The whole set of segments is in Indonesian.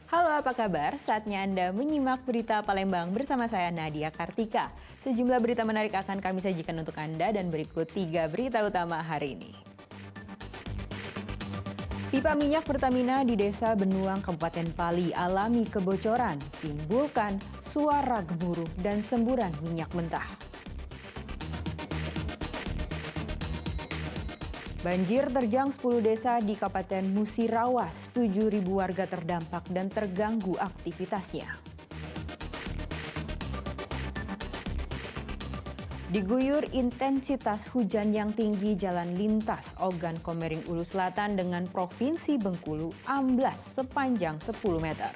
Halo, apa kabar? Saatnya Anda menyimak berita Palembang bersama saya Nadia Kartika. Sejumlah berita menarik akan kami sajikan untuk Anda dan berikut 3 berita utama hari ini. Pipa minyak Pertamina di Desa Benuang, Kabupaten Pali alami kebocoran, timbulkan suara gemuruh dan semburan minyak mentah. Banjir terjang 10 desa di Kabupaten Musirawas, 7.000 warga terdampak dan terganggu aktivitasnya. Diguyur intensitas hujan yang tinggi, jalan lintas Ogan Komering Ulu Selatan dengan Provinsi Bengkulu amblas sepanjang 10 meter.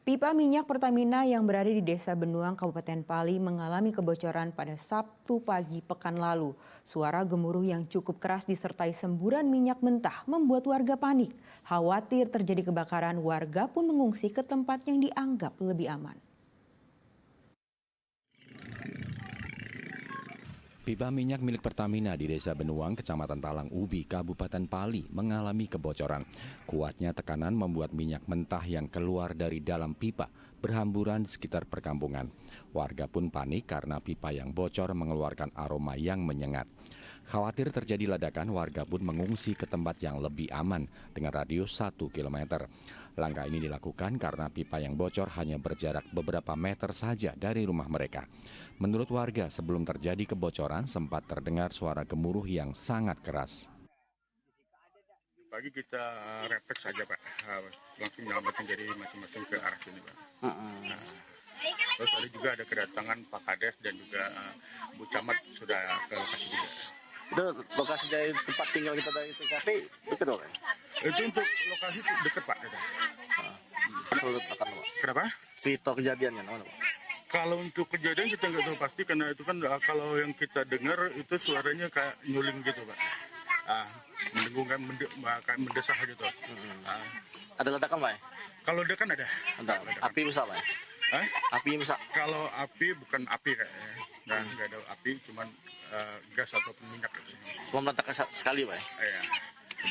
Pipa minyak Pertamina yang berada di Desa Benuang, Kabupaten Pali mengalami kebocoran pada Sabtu pagi pekan lalu. Suara gemuruh yang cukup keras disertai semburan minyak mentah membuat warga panik. Khawatir terjadi kebakaran, warga pun mengungsi ke tempat yang dianggap lebih aman. Pipa minyak milik Pertamina di Desa Benuang, Kecamatan Talang Ubi, Kabupaten Pali mengalami kebocoran. Kuatnya tekanan membuat minyak mentah yang keluar dari dalam pipa berhamburan di sekitar perkampungan. Warga pun panik karena pipa yang bocor mengeluarkan aroma yang menyengat. Khawatir terjadi ledakan, warga pun mengungsi ke tempat yang lebih aman dengan radius 1 km. Langkah ini dilakukan karena pipa yang bocor hanya berjarak beberapa meter saja dari rumah mereka. Menurut warga, sebelum terjadi kebocoran sempat terdengar suara gemuruh yang sangat keras. Pagi kita refleks saja Pak, langsung menyelamatkan jadi masing-masing ke arah sini Pak. Terus ada kedatangan Pak Kades dan juga Bu Camat sudah ke lokasi juga. Itu lokasi dari tempat tinggal kita dari TKP dekat dong? Itu untuk lokasi dekat Pak. Kenapa? Cerita kejadiannya mana Pak? Kalau untuk kejadian kita nggak tahu pasti karena itu kan kalau yang kita dengar itu suaranya kayak nyuling gitu Pak. Mendengungkan, kayak mendesah gitu. Ada ledakan Pak? Kalau ledakan ada. Api besar Pak? Api besar? Kalau api bukan api kayaknya. Nggak ada api, cuman gas ataupun minyak. Semua meledak sekali Pak? Iya.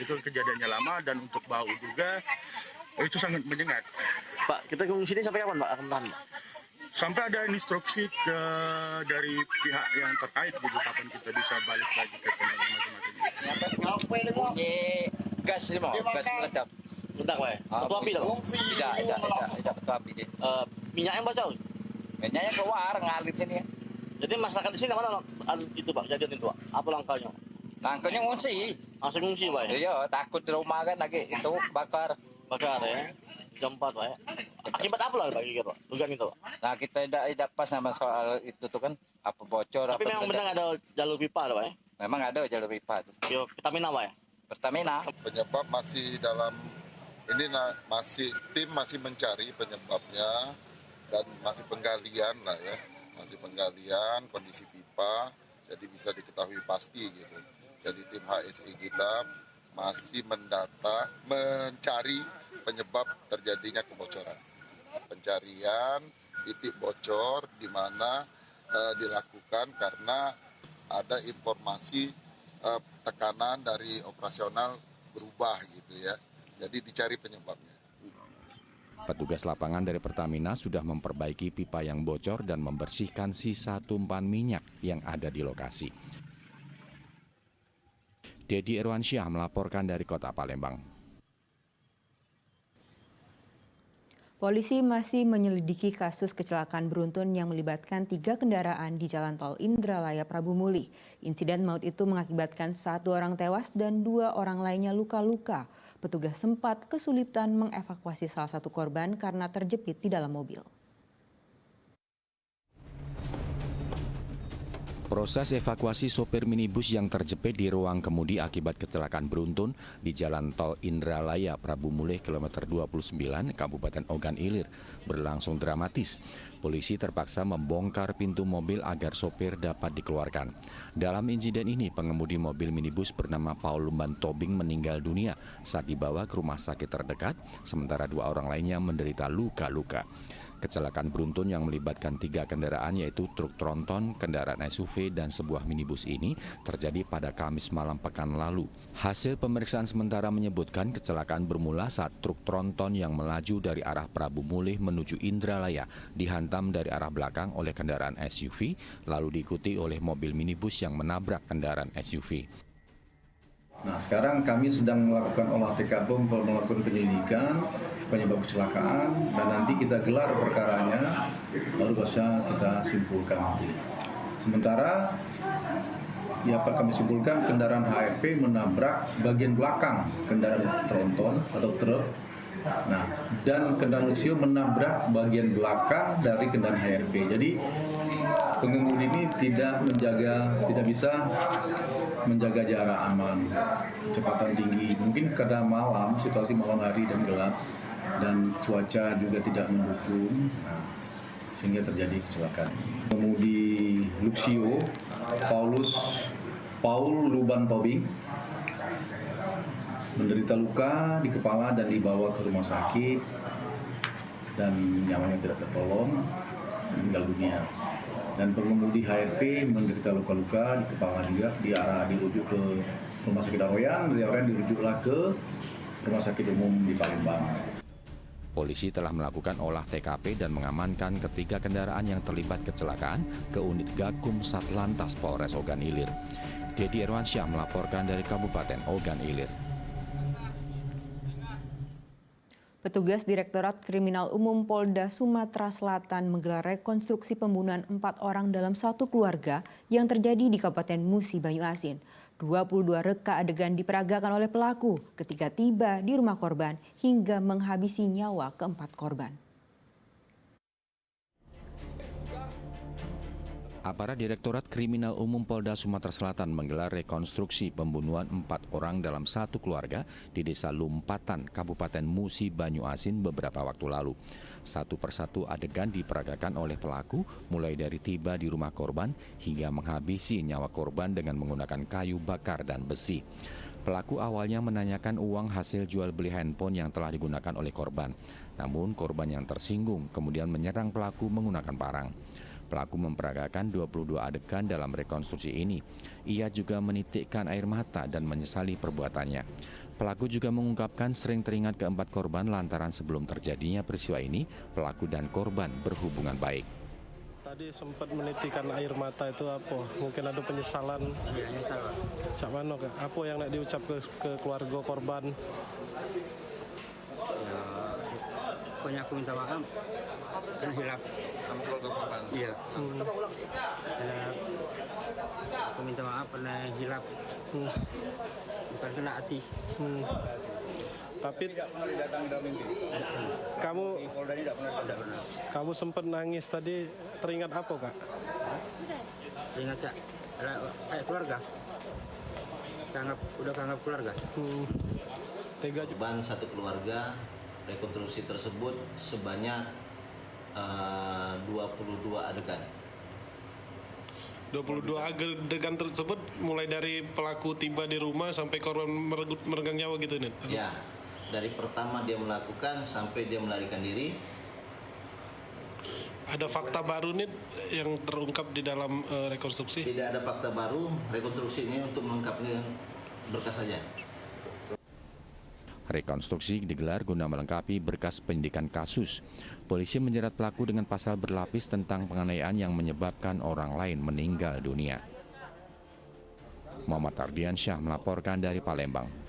Itu kejadiannya lama dan untuk bau juga itu sangat menyengat. Pak, kita ngungsi ini sampai kapan Pak? Akan tahan Pak? Sampai ada instruksi dari pihak yang terkait gitu kapan kita bisa balik lagi ke tempat masing-masing. Bunyi gas sih mau, gas meledak. Meledak Pak? Betul api dong? Tidak betul api deh. Minyak yang bocor? Minyaknya keluar ngalir sini. Jadi masyarakat di sini mana itu Pak, kejadian itu Pak? Apa langkahnya? Langkahnya ngungsi. Langsung ngungsi Pak? Iya, takut di rumah kan lagi itu bakar. Bakar ya? Jam 4 Pak ya? Akibat apa lah Pak kira Pak? Dugaan itu Pak? Nah kita tidak pas nama soal itu tuh kan apa bocor. Tapi memang benar ada jalur pipa Pak ya? Memang ada jalur pipa tuh. Yo, Pertamina Pak ya? Pertamina. Penyebab masih dalam ini tim masih mencari penyebabnya dan masih penggalian lah ya, masih penggalian kondisi pipa jadi bisa diketahui pasti gitu. Jadi tim HSI kita masih mendata mencari penyebab terjadinya kebocoran. Pencarian titik bocor di mana dilakukan karena ada informasi tekanan dari operasional berubah gitu ya. Jadi dicari penyebabnya. Petugas lapangan dari Pertamina sudah memperbaiki pipa yang bocor dan membersihkan sisa tumpahan minyak yang ada di lokasi. Dedi Irwansyah melaporkan dari Kota Palembang. Polisi masih menyelidiki kasus kecelakaan beruntun yang melibatkan 3 kendaraan di Jalan Tol Indralaya Prabu Muli. Insiden maut itu mengakibatkan 1 orang tewas dan 2 orang lainnya luka-luka. Petugas sempat kesulitan mengevakuasi salah satu korban karena terjepit di dalam mobil. Proses evakuasi sopir minibus yang terjepit di ruang kemudi akibat kecelakaan beruntun di Jalan Tol Indralaya Prabu Mulih kilometer 29 Kabupaten Ogan Ilir berlangsung dramatis. Polisi terpaksa membongkar pintu mobil agar sopir dapat dikeluarkan. Dalam insiden ini, pengemudi mobil minibus bernama Paul Lumban Tobing meninggal dunia saat dibawa ke rumah sakit terdekat, sementara 2 orang lainnya menderita luka-luka. Kecelakaan beruntun yang melibatkan 3 kendaraan yaitu truk tronton, kendaraan SUV, dan sebuah minibus ini terjadi pada Kamis malam pekan lalu. Hasil pemeriksaan sementara menyebutkan kecelakaan bermula saat truk tronton yang melaju dari arah Prabu Mulih menuju Indralaya dihantam dari arah belakang oleh kendaraan SUV, lalu diikuti oleh mobil minibus yang menabrak kendaraan SUV. Nah, sekarang kami sedang melakukan olah TKP untuk melakukan penyelidikan penyebab kecelakaan dan nanti kita gelar perkaranya, baru bisa kita simpulkan nanti. Sementara ya kami simpulkan kendaraan HRP menabrak bagian belakang kendaraan tronton atau truk. Nah, dan kendaraan Luxio menabrak bagian belakang dari kendaraan HRP. Jadi pengemudi ini tidak bisa menjaga jarak aman, kecepatan tinggi. Mungkin karena malam, situasi malam hari dan gelap, dan cuaca juga tidak mendukung, sehingga terjadi kecelakaan. Pengemudi Luxio, Paul Luban Tobing, menderita luka di kepala dan dibawa ke rumah sakit dan nyawanya tidak tertolong, meninggal dunia. Dan pengemudi HRP menderita luka-luka di kepala juga, dirujuk ke rumah sakit Aroyan, dari Aroyan dirujuklah ke rumah sakit umum di Palembang. Polisi telah melakukan olah TKP dan mengamankan ketiga kendaraan yang terlibat kecelakaan ke unit Gakum Satlantas Polres Ogan Ilir. Dedi Irwansyah melaporkan dari Kabupaten Ogan Ilir. Petugas Direktorat Kriminal Umum Polda Sumatera Selatan menggelar rekonstruksi pembunuhan 4 orang dalam satu keluarga yang terjadi di Kabupaten Musi Banyuasin. 22 reka adegan diperagakan oleh pelaku ketika tiba di rumah korban hingga menghabisi nyawa keempat korban. Aparat Direktorat Kriminal Umum Polda Sumatera Selatan menggelar rekonstruksi pembunuhan 4 orang dalam satu keluarga di Desa Lumpatan, Kabupaten Musi Banyuasin beberapa waktu lalu. Satu persatu adegan diperagakan oleh pelaku mulai dari tiba di rumah korban hingga menghabisi nyawa korban dengan menggunakan kayu bakar dan besi. Pelaku awalnya menanyakan uang hasil jual beli handphone yang telah digunakan oleh korban. Namun korban yang tersinggung kemudian menyerang pelaku menggunakan parang. Pelaku memperagakan 22 adegan dalam rekonstruksi ini. Ia juga menitikkan air mata dan menyesali perbuatannya. Pelaku juga mengungkapkan sering teringat keempat korban lantaran sebelum terjadinya peristiwa ini, pelaku dan korban berhubungan baik. Tadi sempat menitikkan air mata itu apa? Mungkin ada penyesalan. Iya, nyesal. Cak mano, apa yang nak diucap ke keluarga korban? Ya, pokoknya aku minta maaf. Saya hilap Sama keluarga korban. Iya. Aku minta maaf pernah hilap. Bukan kena hati. Tapi kamu sempat nangis tadi, teringat apa, Kak? Teringat, Cak. Keluarga. Udah kanggap keluarga. Tega juga. Korban satu keluarga, rekonstruksi tersebut sebanyak 22 adegan. 22 adegan tersebut mulai dari pelaku tiba di rumah sampai korban meregang nyawa gitu nih? Ya, dari pertama dia melakukan sampai dia melarikan diri. Ada fakta baru nih yang terungkap di dalam rekonstruksi? Tidak ada fakta baru, rekonstruksi ini untuk melengkapi berkas saja. Rekonstruksi digelar guna melengkapi berkas penyidikan kasus. Polisi menjerat pelaku dengan pasal berlapis tentang penganiayaan yang menyebabkan orang lain meninggal dunia. Muhammad Ardiansyah melaporkan dari Palembang.